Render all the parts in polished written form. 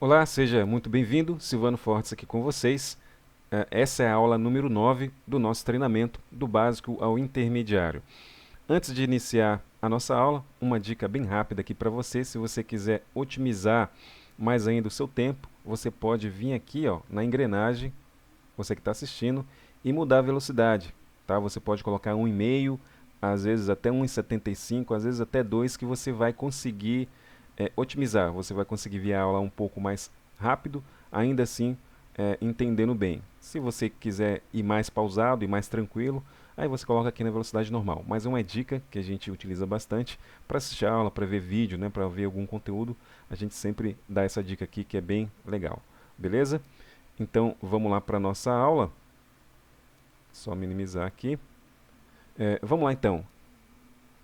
Olá, seja muito bem-vindo. Silvano Fortes aqui com vocês. Essa é a aula número 9 do nosso treinamento do básico ao intermediário. Antes de iniciar a nossa aula, uma dica bem rápida aqui para você. Se você quiser otimizar mais ainda o seu tempo, você pode vir aqui ó, na engrenagem, você que está assistindo, e mudar a velocidade. Tá? Você pode colocar 1,5, às vezes até 1,75, às vezes até 2, que você vai conseguir otimizar. Você vai conseguir ver a aula um pouco mais rápido, ainda assim entendendo bem. Se você quiser ir mais pausado e mais tranquilo, aí você coloca aqui na velocidade normal. Mas é uma dica que a gente utiliza bastante para assistir a aula, para ver vídeo, né, para ver algum conteúdo. A gente sempre dá essa dica aqui que é bem legal. Beleza? Então vamos lá para a nossa aula. Só minimizar aqui. Vamos lá então.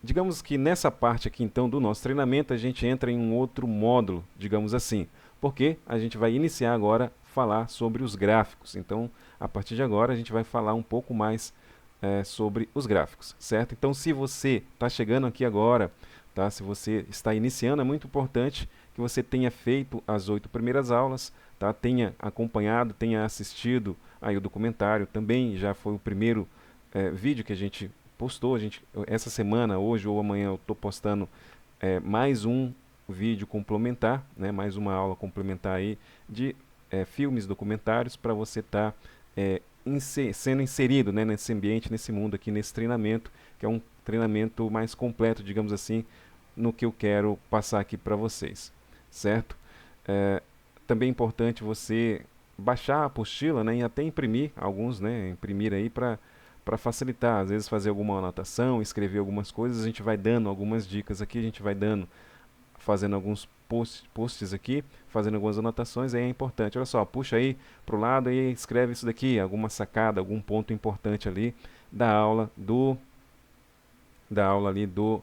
Digamos que nessa parte aqui então do nosso treinamento a gente entra em um outro módulo, digamos assim, porque a gente vai iniciar agora a falar sobre os gráficos. Então, a partir de agora a gente vai falar um pouco mais sobre os gráficos, certo? Então, se você está chegando aqui agora, tá? Se você está iniciando, é muito importante que você tenha feito as 8 primeiras aulas, tá? Tenha acompanhado, tenha assistido aí o documentário, também já foi o primeiro vídeo que a gente postou. Essa semana, hoje ou amanhã, eu estou postando mais um vídeo complementar, né, mais uma aula complementar aí de filmes, documentários, para você estar sendo inserido, né, nesse ambiente, nesse mundo aqui, nesse treinamento, que é um treinamento mais completo, digamos assim, no que eu quero passar aqui para vocês, certo? É, também é importante você baixar a apostila, né, e até imprimir alguns, né, imprimir aí para facilitar, às vezes fazer alguma anotação, escrever algumas coisas, a gente vai dando algumas dicas aqui, a gente vai dando, fazendo alguns posts aqui, fazendo algumas anotações, aí é importante. Olha só, puxa aí para o lado e escreve isso daqui, alguma sacada, algum ponto importante ali da aula ali do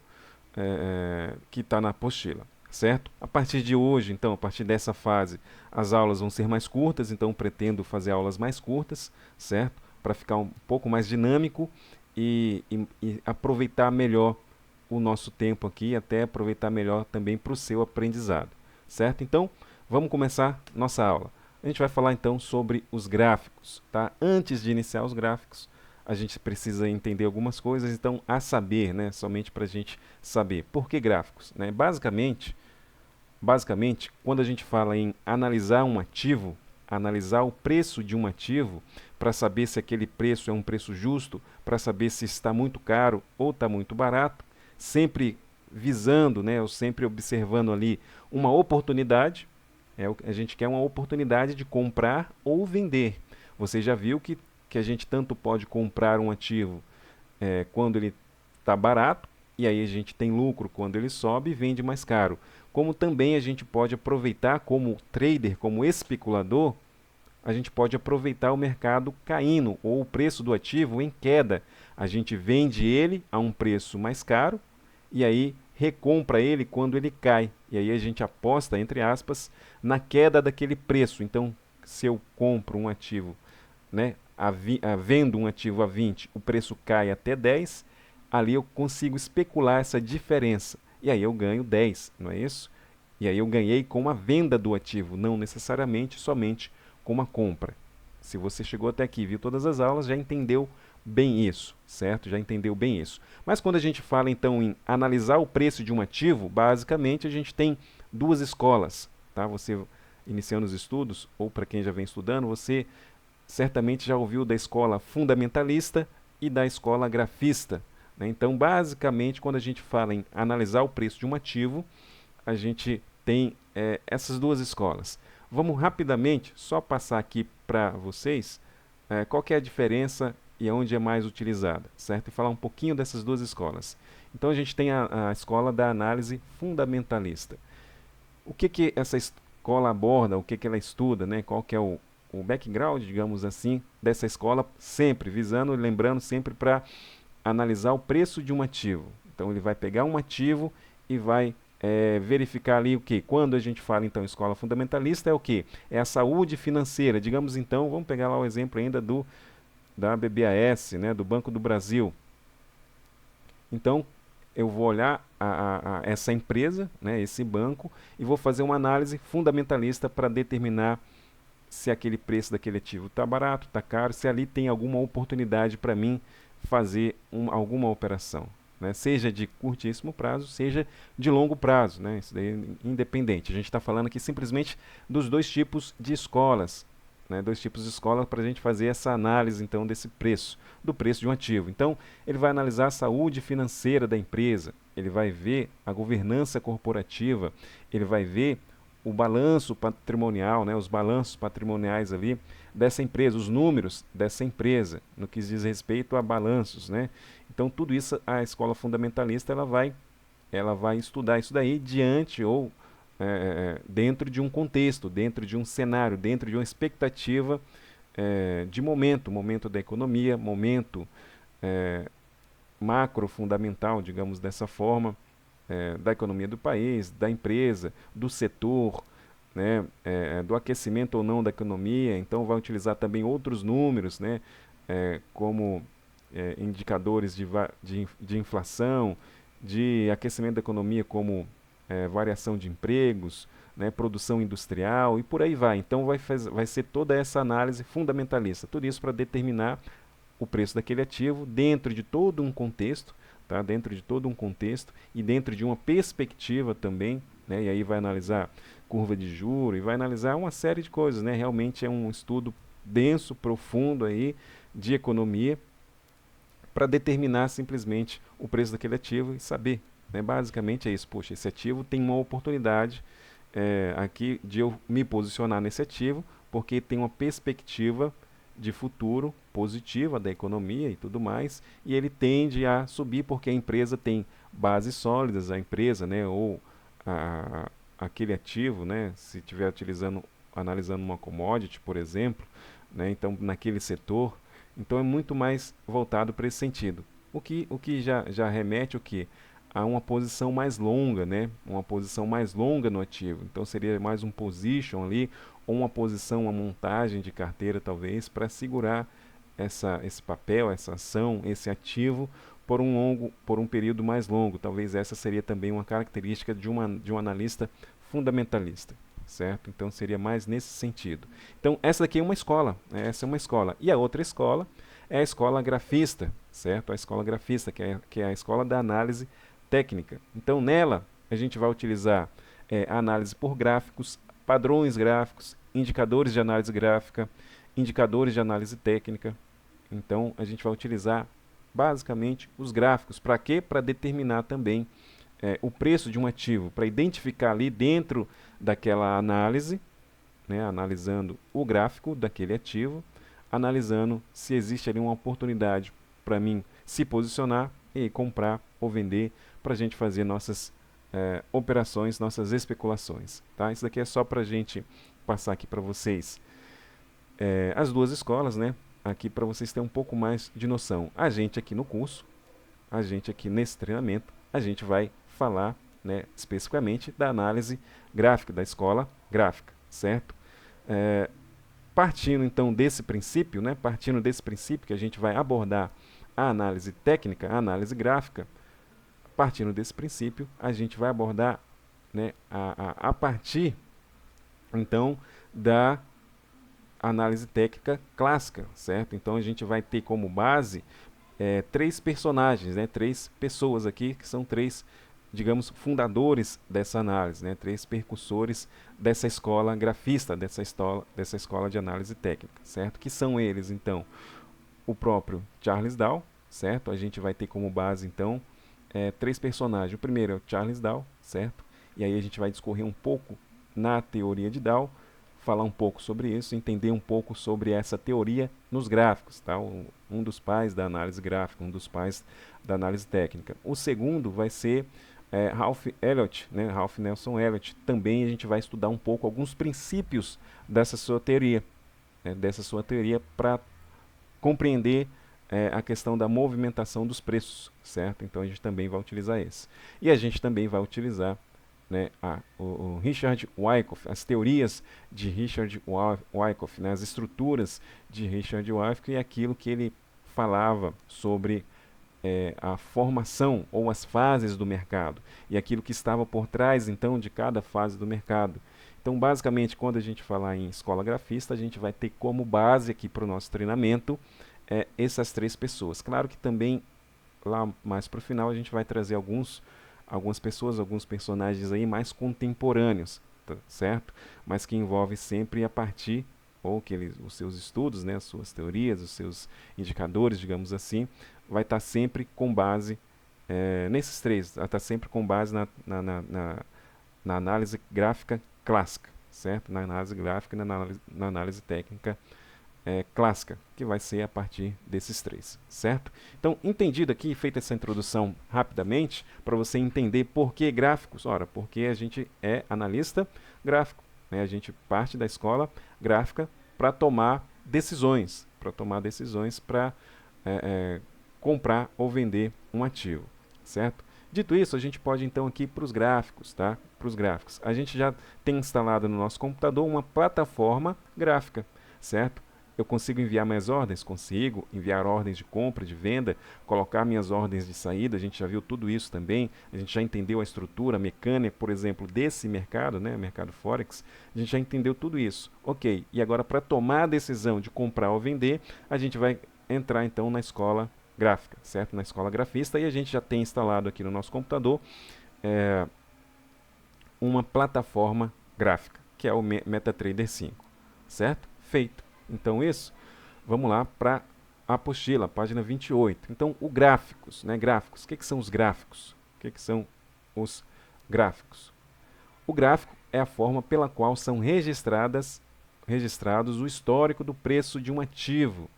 que está na apostila, certo? A partir de hoje, então, a partir dessa fase, as aulas vão ser mais curtas, então pretendo fazer aulas mais curtas, certo? Para ficar um pouco mais dinâmico e aproveitar melhor o nosso tempo aqui, até aproveitar melhor também para o seu aprendizado, certo? Então, vamos começar nossa aula. A gente vai falar então sobre os gráficos, tá? Antes de iniciar os gráficos, a gente precisa entender algumas coisas, então a saber, né, somente para a gente saber por que gráficos, né? Basicamente, quando a gente fala em analisar um ativo, analisar o preço de um ativo para saber se aquele preço é um preço justo, para saber se está muito caro ou está muito barato, sempre visando, né, ou sempre observando ali uma oportunidade. A gente quer uma oportunidade de comprar ou vender. Você já viu que a gente tanto pode comprar um ativo quando ele está barato, e aí a gente tem lucro quando ele sobe e vende mais caro. Como também a gente pode aproveitar como trader, como especulador, a gente pode aproveitar o mercado caindo ou o preço do ativo em queda. A gente vende ele a um preço mais caro e aí recompra ele quando ele cai. E aí a gente aposta, entre aspas, na queda daquele preço. Então, se eu compro um ativo, né, vendo um ativo a 20, o preço cai até 10, ali eu consigo especular essa diferença. E aí eu ganho 10, não é isso? E aí eu ganhei com a venda do ativo, não necessariamente somente com uma compra. Se você chegou até aqui e viu todas as aulas, já entendeu bem isso, certo? Já entendeu bem isso. Mas quando a gente fala então em analisar o preço de um ativo, basicamente a gente tem duas escolas, tá? Você iniciando os estudos, ou para quem já vem estudando, você certamente já ouviu da escola fundamentalista e da escola grafista, né? Então, basicamente, quando a gente fala em analisar o preço de um ativo, a gente tem essas duas escolas. Vamos rapidamente só passar aqui para vocês qual que é a diferença e onde é mais utilizada, certo? E falar um pouquinho dessas duas escolas. Então a gente tem a escola da análise fundamentalista. O que essa escola aborda, o que ela estuda, né? Qual que é o background, digamos assim, dessa escola, sempre visando, lembrando sempre para analisar o preço de um ativo. Então ele vai pegar um ativo e vai verificar ali o que? Quando a gente fala então escola fundamentalista é o que? É a saúde financeira. Digamos então, vamos pegar lá o exemplo ainda da BBAS, né, do Banco do Brasil. Então eu vou olhar essa empresa, né, esse banco, e vou fazer uma análise fundamentalista para determinar se aquele preço daquele ativo está barato, está caro, se ali tem alguma oportunidade para mim fazer alguma operação, né? Seja de curtíssimo prazo, seja de longo prazo, né? Isso daí é independente. A gente está falando aqui simplesmente dos dois tipos de escolas, né? Dois tipos de escola para a gente fazer essa análise então desse preço, do preço de um ativo. Então, ele vai analisar a saúde financeira da empresa, ele vai ver a governança corporativa, ele vai ver o balanço patrimonial, né, os balanços patrimoniais ali dessa empresa, os números dessa empresa, no que diz respeito a balanços, né? Então tudo isso a escola fundamentalista ela vai estudar isso daí diante ou dentro de um contexto, dentro de um cenário, dentro de uma expectativa de momento da economia, momento é, macro fundamental, digamos dessa forma, da economia do país, da empresa, do setor, né, do aquecimento ou não da economia. Então vai utilizar também outros números, né, como indicadores de inflação, de aquecimento da economia, como variação de empregos, né, produção industrial e por aí vai. Então vai ser toda essa análise fundamentalista, tudo isso para determinar o preço daquele ativo dentro de todo um contexto, tá? Dentro de todo um contexto e dentro de uma perspectiva também, né? E aí vai analisar curva de juros e vai analisar uma série de coisas, né? Realmente é um estudo denso, profundo aí de economia para determinar simplesmente o preço daquele ativo e saber, né? Basicamente é isso. Poxa, esse ativo tem uma oportunidade aqui de eu me posicionar nesse ativo porque tem uma perspectiva de futuro positiva da economia e tudo mais, e ele tende a subir porque a empresa tem bases sólidas, a empresa, né, ou aquele ativo, né, se estiver analisando uma commodity, por exemplo, né, então naquele setor, então é muito mais voltado para esse sentido. O que já remete o que a uma posição mais longa, né? Uma posição mais longa no ativo. Então seria mais um position ali, ou uma posição, uma montagem de carteira talvez, para segurar esse papel, essa ação, esse ativo por um período mais longo. Talvez essa seria também uma característica de um analista fundamentalista, certo? Então seria mais nesse sentido. Então essa daqui é uma escola, né? Essa é uma escola. E a outra escola é a escola grafista, certo? A escola grafista, que é a escola da análise técnica. Então nela a gente vai utilizar a análise por gráficos, padrões gráficos, indicadores de análise gráfica, indicadores de análise técnica. Então a gente vai utilizar basicamente os gráficos. Para quê? Para determinar também o preço de um ativo, para identificar ali dentro daquela análise, né, analisando o gráfico daquele ativo, analisando se existe ali uma oportunidade para mim se posicionar e comprar ou vender para a gente fazer nossas operações, nossas especulações. Tá? Isso daqui é só para a gente passar aqui para vocês as duas escolas, né? Aqui para vocês terem um pouco mais de noção. A gente aqui no curso, a gente aqui nesse treinamento, a gente vai falar, né, especificamente da análise gráfica, da escola gráfica, certo? Partindo então desse princípio, né, partindo desse princípio que a gente vai abordar a análise técnica, a análise gráfica, partindo desse princípio, a gente vai abordar, né, a partir então da análise técnica clássica, certo? Então a gente vai ter como base três personagens, né, três pessoas aqui que são três, digamos, fundadores dessa análise, né, três percussores dessa escola grafista, dessa escola de análise técnica, certo? Que são eles, então, o próprio Charles Dow, certo? A gente vai ter como base, então, três personagens. O primeiro é o Charles Dow, certo? E aí a gente vai discorrer um pouco na teoria de Dow, falar um pouco sobre isso, entender um pouco sobre essa teoria nos gráficos, tá? Um dos pais da análise gráfica, um dos pais da análise técnica. O segundo vai ser Ralph Elliott, né? Ralph Nelson Elliott. Também a gente vai estudar um pouco alguns princípios dessa sua teoria, né? Dessa sua teoria para compreender a questão da movimentação dos preços, certo? Então a gente também vai utilizar esse. E a gente também vai utilizar, né, o Richard Wyckoff, as teorias de Richard Wyckoff, né, as estruturas de Richard Wyckoff e aquilo que ele falava sobre a formação ou as fases do mercado e aquilo que estava por trás, então, de cada fase do mercado. Então, basicamente, quando a gente falar em escola grafista, a gente vai ter como base aqui para o nosso treinamento essas três pessoas. Claro que também, lá mais para o final, a gente vai trazer algumas pessoas, alguns personagens aí mais contemporâneos, tá certo? Mas que envolve sempre a partir, ou que os seus estudos, né, as suas teorias, os seus indicadores, digamos assim, vai estar sempre com base nesses três, vai estar sempre com base na análise gráfica clássica, certo? Na análise gráfica e na análise técnica clássica, que vai ser a partir desses três, certo? Então, entendido aqui, feita essa introdução rapidamente, para você entender por que gráficos, ora, porque a gente é analista gráfico, né? A gente parte da escola gráfica para tomar decisões, para comprar ou vender um ativo, certo? Dito isso, a gente pode então aqui para os gráficos, tá? Para os gráficos. A gente já tem instalado no nosso computador uma plataforma gráfica, certo? Eu consigo enviar minhas ordens? Consigo enviar ordens de compra, de venda, colocar minhas ordens de saída, a gente já viu tudo isso também, a gente já entendeu a estrutura, a mecânica, por exemplo, desse mercado, né, mercado Forex, a gente já entendeu tudo isso. Ok, e agora para tomar a decisão de comprar ou vender, a gente vai entrar então na escola gráfica, certo? Na escola grafista, e a gente já tem instalado aqui no nosso computador uma plataforma gráfica, que é o MetaTrader 5, certo? Feito. Então isso, vamos lá para a apostila, página 28. Então, o gráficos, né? Gráficos. O que são os gráficos? O que são os gráficos? O gráfico é a forma pela qual são registrados o histórico do preço de um ativo.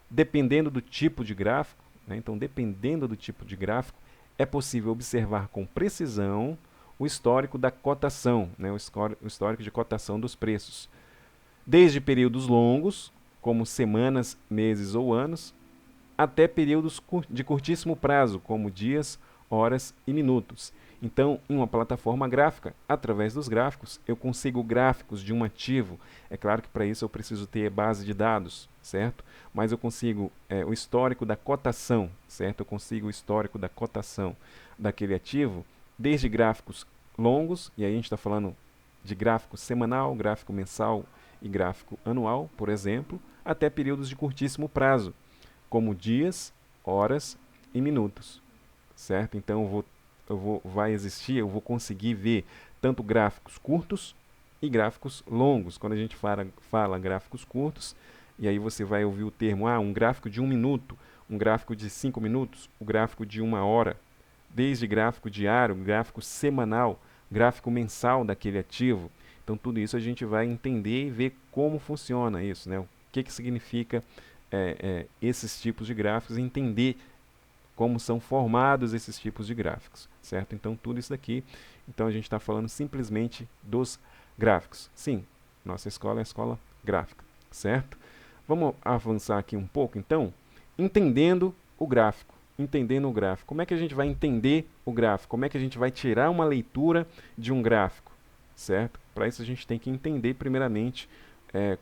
Dependendo do tipo de gráfico, né? Então, dependendo do tipo de gráfico, é possível observar com precisão o histórico da cotação, né? O histórico de cotação dos preços. Desde períodos longos, como semanas, meses ou anos, até períodos de curtíssimo prazo, como dias, horas e minutos. Então, em uma plataforma gráfica, através dos gráficos, eu consigo gráficos de um ativo. É claro que para isso eu preciso ter base de dados, certo? Mas eu consigo o histórico da cotação, certo? Eu consigo o histórico da cotação daquele ativo, desde gráficos longos, e aí a gente está falando de gráfico semanal, gráfico mensal e gráfico anual, por exemplo, até períodos de curtíssimo prazo, como dias, horas e minutos, certo? Então eu vou conseguir ver tanto gráficos curtos e gráficos longos. Quando a gente fala gráficos curtos, e aí você vai ouvir o termo, um gráfico de 1 minuto, um gráfico de 5 minutos, o gráfico de 1 hora, desde gráfico diário, gráfico semanal, gráfico mensal daquele ativo. Então, tudo isso a gente vai entender e ver como funciona isso, né? O que significa esses tipos de gráficos e entender como são formados esses tipos de gráficos, certo? Então, tudo isso daqui, então a gente está falando simplesmente dos gráficos. Sim, nossa escola é a escola gráfica, certo? Vamos avançar aqui um pouco, então, entendendo o gráfico. Entendendo o gráfico. Como é que a gente vai entender o gráfico? Como é que a gente vai tirar uma leitura de um gráfico? Certo? Para isso a gente tem que entender primeiramente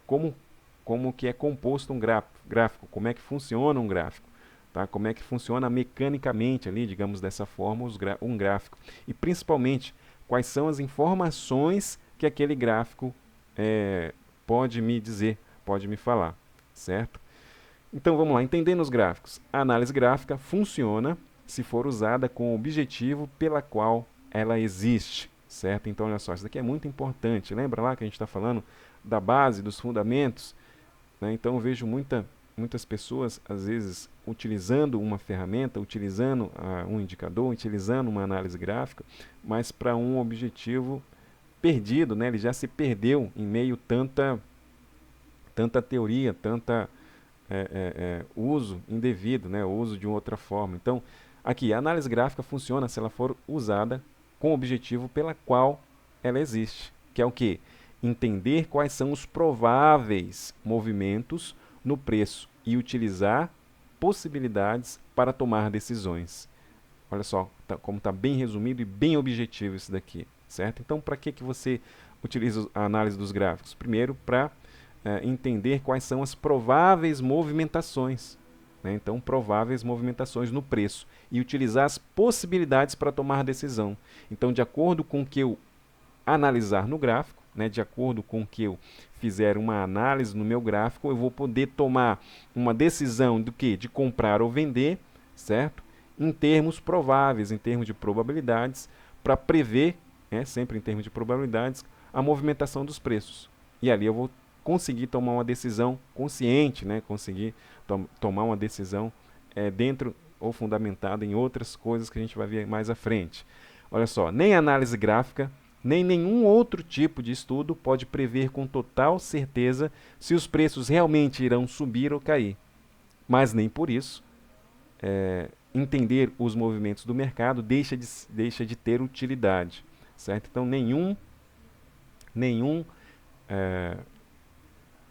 como que é composto um gráfico, como é que funciona um gráfico, tá? Como é que funciona mecanicamente ali, digamos dessa forma, um gráfico. E principalmente, quais são as informações que aquele gráfico pode me dizer, pode me falar, certo? Então vamos lá, entendendo os gráficos. A análise gráfica funciona se for usada com o objetivo pela qual ela existe, certo? Então olha só, isso daqui é muito importante. Lembra lá que a gente está falando da base, dos fundamentos? Né? Então eu vejo muitas pessoas, às vezes, utilizando uma ferramenta, utilizando um indicador, utilizando uma análise gráfica, mas para um objetivo perdido, né? Ele já se perdeu em meio tanta teoria, uso indevido, né? Uso de outra forma. Então, aqui, a análise gráfica funciona se ela for usada com o objetivo pela qual ela existe, que é o quê? Entender quais são os prováveis movimentos no preço e utilizar possibilidades para tomar decisões. Olha só como está bem resumido e bem objetivo isso daqui, certo? Então, para que você utiliza a análise dos gráficos? Primeiro, para entender quais são as prováveis movimentações, né? Então, prováveis movimentações no preço e utilizar as possibilidades para tomar decisão. Então, de acordo com o que eu analisar no gráfico, né, de acordo com o que eu fizer uma análise no meu gráfico, eu vou poder tomar uma decisão do que? De comprar ou vender, certo? Em termos prováveis, em termos de probabilidades, para prever, sempre em termos de probabilidades, a movimentação dos preços. E ali eu vou conseguir tomar uma decisão consciente, né? Conseguir tomar uma decisão dentro ou fundamentada em outras coisas que a gente vai ver mais à frente. Olha só, nem análise gráfica, nem nenhum outro tipo de estudo pode prever com total certeza se os preços realmente irão subir ou cair. Mas nem por isso entender os movimentos do mercado deixa de ter utilidade, certo? Então nenhum, é,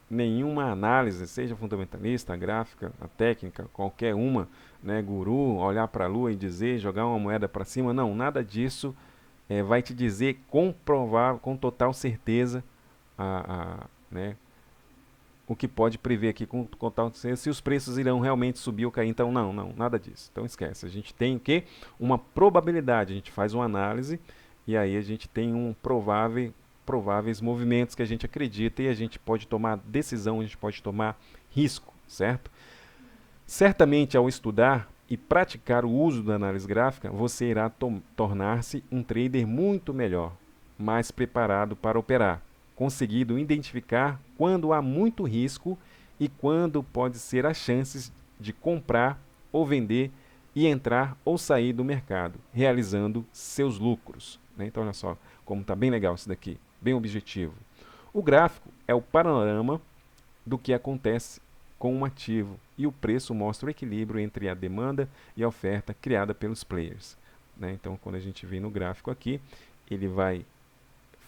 nenhuma análise, seja fundamentalista, a gráfica, a técnica, qualquer uma, né, guru, olhar para a lua e dizer, jogar uma moeda para cima, não, nada disso vai te dizer com total certeza né, o que pode prever aqui com total certeza se os preços irão realmente subir ou cair. Então, não, nada disso. Então, esquece. A gente tem o quê? Uma probabilidade. A gente faz uma análise e aí a gente tem prováveis movimentos que a gente acredita e a gente pode tomar decisão, a gente pode tomar risco, certo? Certamente, ao estudar e praticar o uso da análise gráfica, você irá tornar-se um trader muito melhor, mais preparado para operar, conseguindo identificar quando há muito risco e quando pode ser as chances de comprar ou vender e entrar ou sair do mercado, realizando seus lucros, né? Então, olha só como está bem legal isso daqui, bem objetivo. O gráfico é o panorama do que acontece com um ativo e o preço mostra o equilíbrio entre a demanda e a oferta criada pelos players, né? Então, quando a gente vem no gráfico aqui, ele vai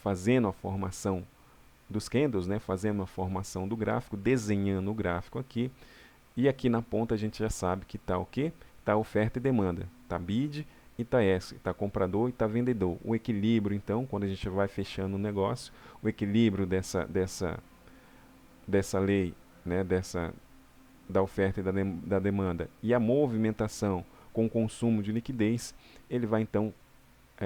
fazendo a formação dos candles, né? Fazendo a formação do gráfico, desenhando o gráfico aqui, e aqui na ponta a gente já sabe que está o quê? Está oferta e demanda, está bid e está S, está comprador e está vendedor. O equilíbrio, então, quando a gente vai fechando o negócio, o equilíbrio dessa lei, né, da oferta e da demanda e a movimentação com o consumo de liquidez, ele vai então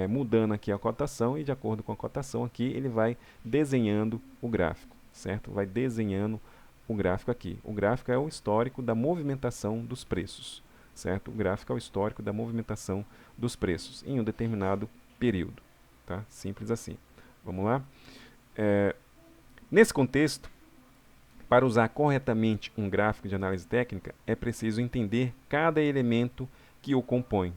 mudando aqui a cotação e de acordo com a cotação aqui ele vai desenhando o gráfico, certo? Vai desenhando o gráfico aqui. O gráfico é o histórico da movimentação dos preços, certo? O gráfico é o histórico da movimentação dos preços em um determinado período, tá? Simples assim. Vamos lá? Nesse contexto, para usar corretamente um gráfico de análise técnica, é preciso entender cada elemento que o compõe,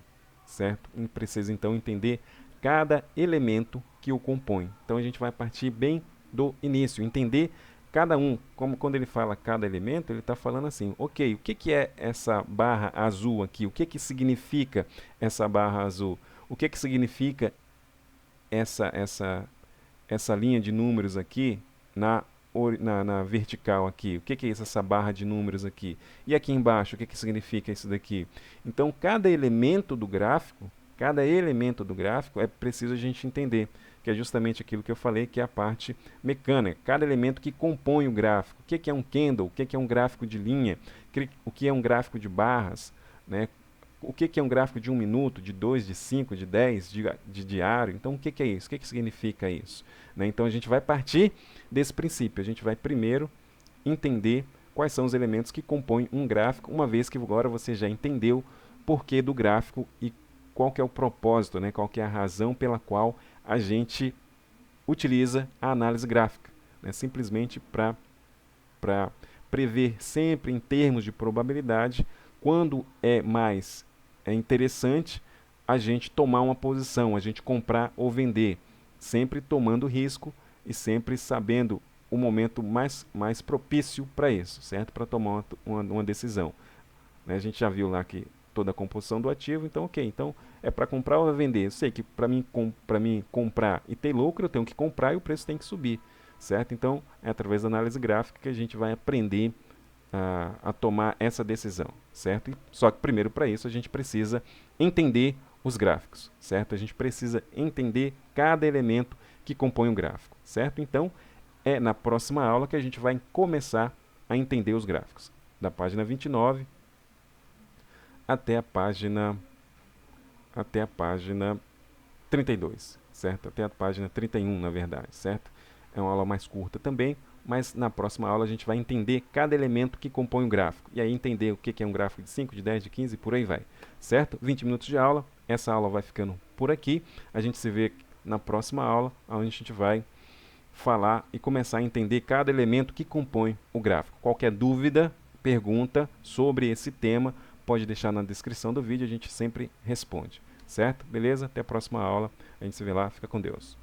certo? É preciso então entender cada elemento que o compõe. Então a gente vai partir bem do início, entender cada um, como quando ele fala cada elemento, ele está falando assim, ok, o que é essa barra azul aqui? O que significa essa barra azul? O que significa essa linha de números aqui na vertical aqui? O que é isso, essa barra de números aqui? E aqui embaixo, o que significa isso daqui? Então, cada elemento do gráfico é preciso a gente entender, que é justamente aquilo que eu falei, que é a parte mecânica. Cada elemento que compõe o gráfico. O que é um candle? O que é um gráfico de linha? O que é um gráfico de barras? Né? O que é um gráfico de 1 minuto, de 2, de 5, de 10, de diário? Então, o que é isso? O que significa isso? Né? Então, a gente vai partir desse princípio. A gente vai primeiro entender quais são os elementos que compõem um gráfico, uma vez que agora você já entendeu o porquê do gráfico e qual que é o propósito, né? Qual que é a razão pela qual a gente utiliza a análise gráfica, né? Simplesmente para prever sempre em termos de probabilidade quando é interessante a gente tomar uma posição, a gente comprar ou vender, sempre tomando risco e sempre sabendo o momento mais propício para isso, certo? Para tomar uma decisão. Né? A gente já viu lá que toda a composição do ativo, então ok, então é para comprar ou vender? Eu sei que para mim comprar e ter lucro, eu tenho que comprar e o preço tem que subir, certo? Então é através da análise gráfica que a gente vai aprender a tomar essa decisão, certo? Só que primeiro para isso a gente precisa entender os gráficos, certo? A gente precisa entender cada elemento que compõe um gráfico, certo? Então é na próxima aula que a gente vai começar a entender os gráficos. Da página 29 até até a página 32, certo? Até a página 31, na verdade, certo? É uma aula mais curta também, mas na próxima aula a gente vai entender cada elemento que compõe o gráfico. E aí entender o que é um gráfico de 5, de 10, de 15, por aí vai, certo? 20 minutos de aula, essa aula vai ficando por aqui. A gente se vê na próxima aula, onde a gente vai falar e começar a entender cada elemento que compõe o gráfico. Qualquer dúvida, pergunta sobre esse tema, pode deixar na descrição do vídeo, a gente sempre responde. Certo? Beleza? Até a próxima aula. A gente se vê lá. Fica com Deus.